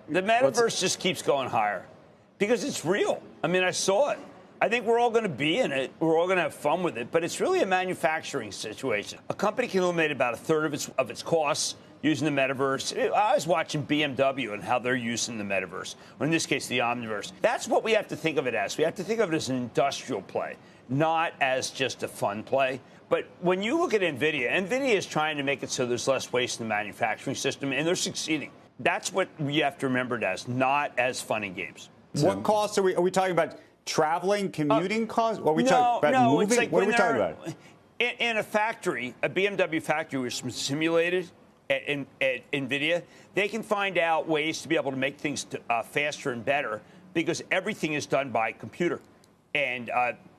The metaverse just keeps going higher because it's real. I mean, I saw it. I think we're all going to be in it. We're all going to have fun with it. But it's really a manufacturing situation. A company can eliminate about a third of its costs using the metaverse. I was watching BMW and how they're using the metaverse, or in this case, the Omniverse. That's what we have to think of it as. We have to think of it as an industrial play, not as just a fun play. But when you look at NVIDIA is trying to make it so there's less waste in the manufacturing system, and they're succeeding. That's what you have to remember it as, not as fun and games. What costs are we talking about? Traveling, commuting costs? What are we talking about? Moving? It's like what are we talking about? In a factory, a BMW factory was simulated at NVIDIA. They can find out ways to be able to make things faster and better because everything is done by computer. And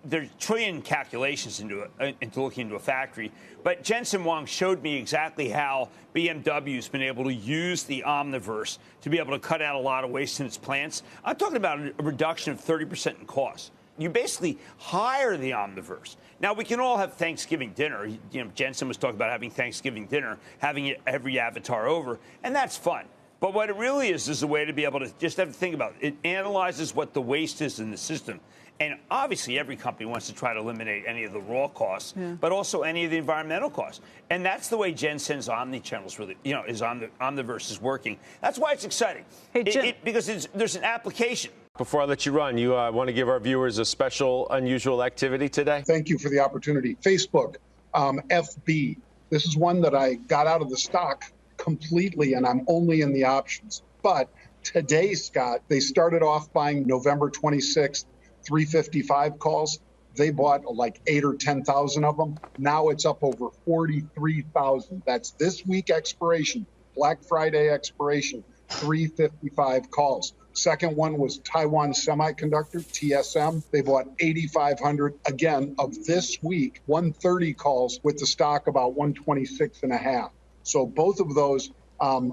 there's trillion calculations into looking into a factory. But Jensen Huang showed me exactly how BMW's been able to use the Omniverse to be able to cut out a lot of waste in its plants. I'm talking about a reduction of 30% in cost. You basically hire the Omniverse. Now, we can all have Thanksgiving dinner. You know, Jensen was talking about having Thanksgiving dinner, having every avatar over, and that's fun. But what it really is a way to be able to just have to think about it. It analyzes what the waste is in the system. And obviously, every company wants to try to eliminate any of the raw costs, but also any of the environmental costs. And that's the way Jensen's omnichannel's really, is on the Omniverse is working. That's why it's exciting. Hey, Jim. Because there's an application. Before I let you run, you want to give our viewers a special, unusual activity today? Thank you for the opportunity. Facebook, FB. This is one that I got out of the stock completely, and I'm only in the options. But today, Scott, they started off buying November 26th. 355 calls. They bought like 8 or 10,000 of them. Now it's up over 43,000. That's this week expiration, Black Friday expiration, 355 calls. Second one was Taiwan Semiconductor, TSM. They bought 8,500 again of this week, 130 calls with the stock about 126 and a half. So both of those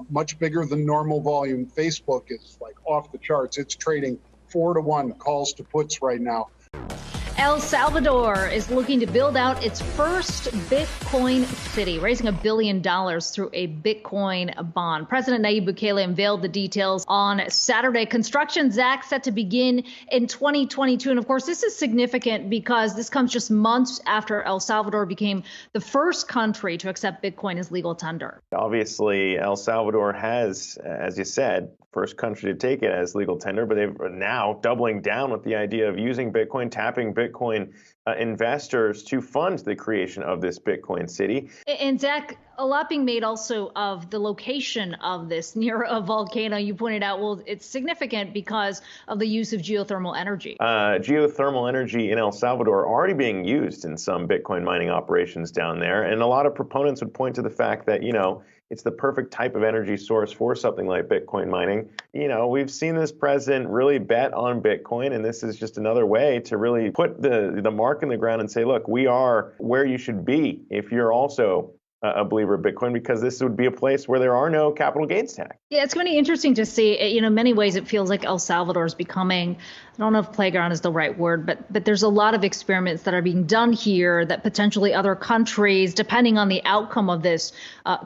much bigger than normal volume. Facebook is like off the charts. It's trading 4-to-1 calls to puts right now. El Salvador is looking to build out its first Bitcoin city, raising $1 billion through a Bitcoin bond. President Nayib Bukele unveiled the details on Saturday. Construction, Zack, set to begin in 2022. And of course, this is significant because this comes just months after El Salvador became the first country to accept Bitcoin as legal tender. Obviously, El Salvador has, as you said, first country to take it as legal tender, but they're now doubling down with the idea of using Bitcoin, tapping Bitcoin investors to fund the creation of this Bitcoin city. And Zack, a lot being made also of the location of this near a volcano. You pointed out, well, it's significant because of the use of geothermal energy. Geothermal energy in El Salvador already being used in some Bitcoin mining operations down there. And a lot of proponents would point to the fact that, it's the perfect type of energy source for something like Bitcoin mining. We've seen this president really bet on Bitcoin, and this is just another way to really put the mark in the ground and say, look, we are where you should be if you're also a believer of Bitcoin, because this would be a place where there are no capital gains tax. Yeah, it's going to be interesting to see. In many ways, it feels like El Salvador is becoming, I don't know if playground is the right word, but there's a lot of experiments that are being done here that potentially other countries, depending on the outcome of this,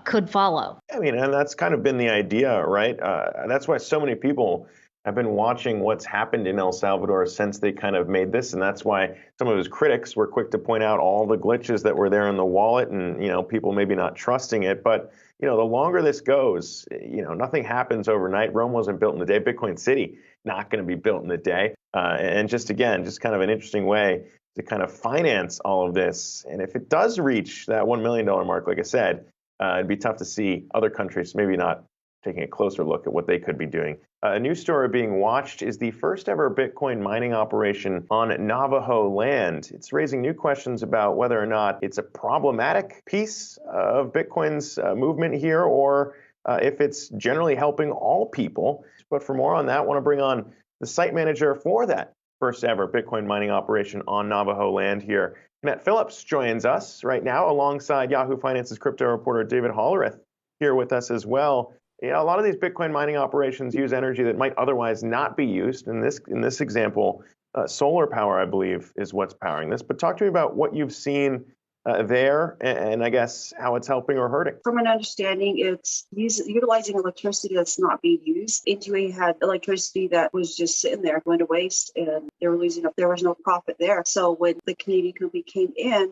could follow. I mean, and that's kind of been the idea, right? That's why so many people have been watching what's happened in El Salvador since they kind of made this. And that's why some of his critics were quick to point out all the glitches that were there in the wallet and, people maybe not trusting it. But, the longer this goes, nothing happens overnight. Rome wasn't built in a day. Bitcoin City, not going to be built in a day. And just kind of an interesting way to kind of finance all of this. And if it does reach that $1 million mark, like I said, it'd be tough to see other countries maybe not taking a closer look at what they could be doing. A new story being watched is the first ever Bitcoin mining operation on Navajo land. It's raising new questions about whether or not it's a problematic piece of Bitcoin's movement here, or if it's generally helping all people. But for more on that, I want to bring on the site manager for that first ever Bitcoin mining operation on Navajo land here. Kennette Phillips joins us right now alongside Yahoo Finance's crypto reporter David Hollerith here with us as well. A lot of these Bitcoin mining operations use energy that might otherwise not be used. In this example, solar power, I believe, is what's powering this. But talk to me about what you've seen there, and I guess how it's helping or hurting. From an understanding, it's utilizing electricity that's not being used. NTUA had electricity that was just sitting there going to waste, and they were losing up. There was no profit there. So when the Canadian company came in,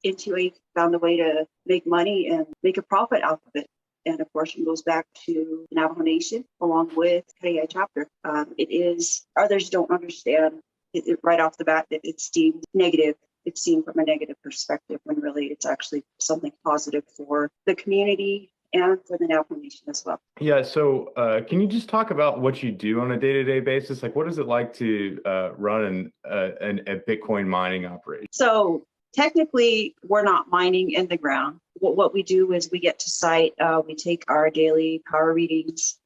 NTUA found a way to make money and make a profit out of it. And of course, it goes back to Navajo Nation along with Kennette chapter. Others don't understand it right off the bat that it's deemed negative. It's seen from a negative perspective when really it's actually something positive for the community and for the Navajo Nation as well. Yeah, so can you just talk about what you do on a day-to-day basis? Like, what is it like to run a Bitcoin mining operation? So technically, we're not mining in the ground. What we do is we get to site, we take our daily power readings,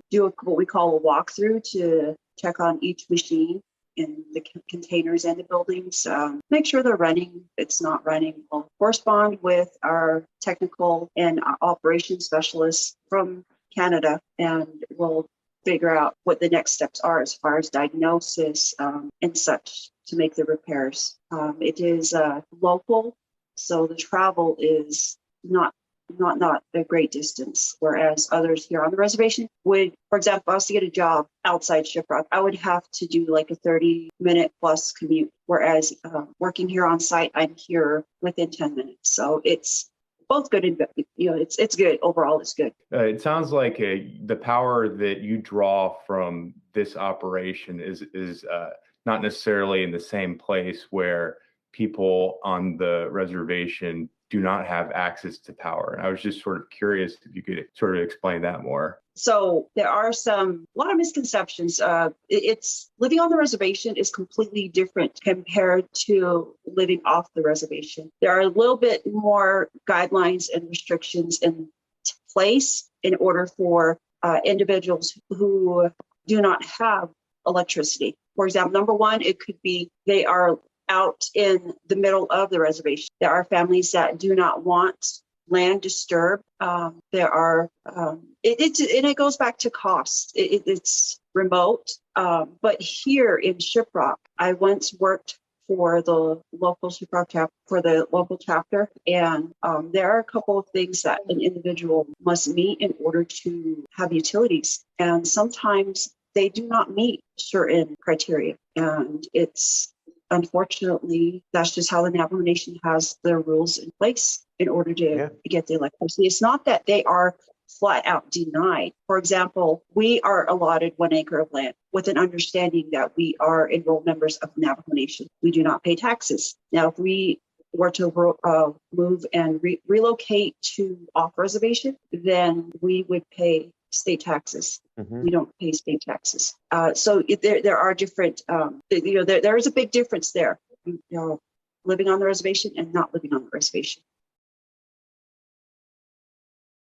do what we call a walkthrough to check on each machine in the containers and the buildings, make sure they're running. If it's not running, we'll correspond with our technical and operations specialists from Canada, and we'll figure out what the next steps are as far as diagnosis and such to make the repairs. It is local, so the travel is not a great distance, whereas others here on the reservation would, for example, if I was to get a job outside Shiprock, I would have to do like a 30-minute plus commute, whereas working here on site, I'm here within 10 minutes. So it's both good and it's good. Overall, it's good. It sounds like the power that you draw from this operation is not necessarily in the same place where people on the reservation do not have access to power. And I was just sort of curious if you could sort of explain that more. So there are a lot of misconceptions. It's living on the reservation is completely different compared to living off the reservation. There are a little bit more guidelines and restrictions in place in order for individuals who do not have electricity. For example, number one, it could be they are out in the middle of the reservation. There are families that do not want land disturbed. It goes back to cost. It's remote. But here in Shiprock, I once worked for the local Shiprock chapter, and there are a couple of things that an individual must meet in order to have utilities. And sometimes they do not meet certain criteria. And unfortunately, that's just how the Navajo Nation has their rules in place in order to get the electricity. It's not that they are flat out denied. For example, we are allotted 1 acre of land with an understanding that we are enrolled members of the Navajo Nation. We do not pay taxes. Now, if we were to move and relocate to off reservation, then we would pay state taxes. Mm-hmm. We don't pay state taxes. So there are different, there is a big difference there, living on the reservation and not living on the reservation.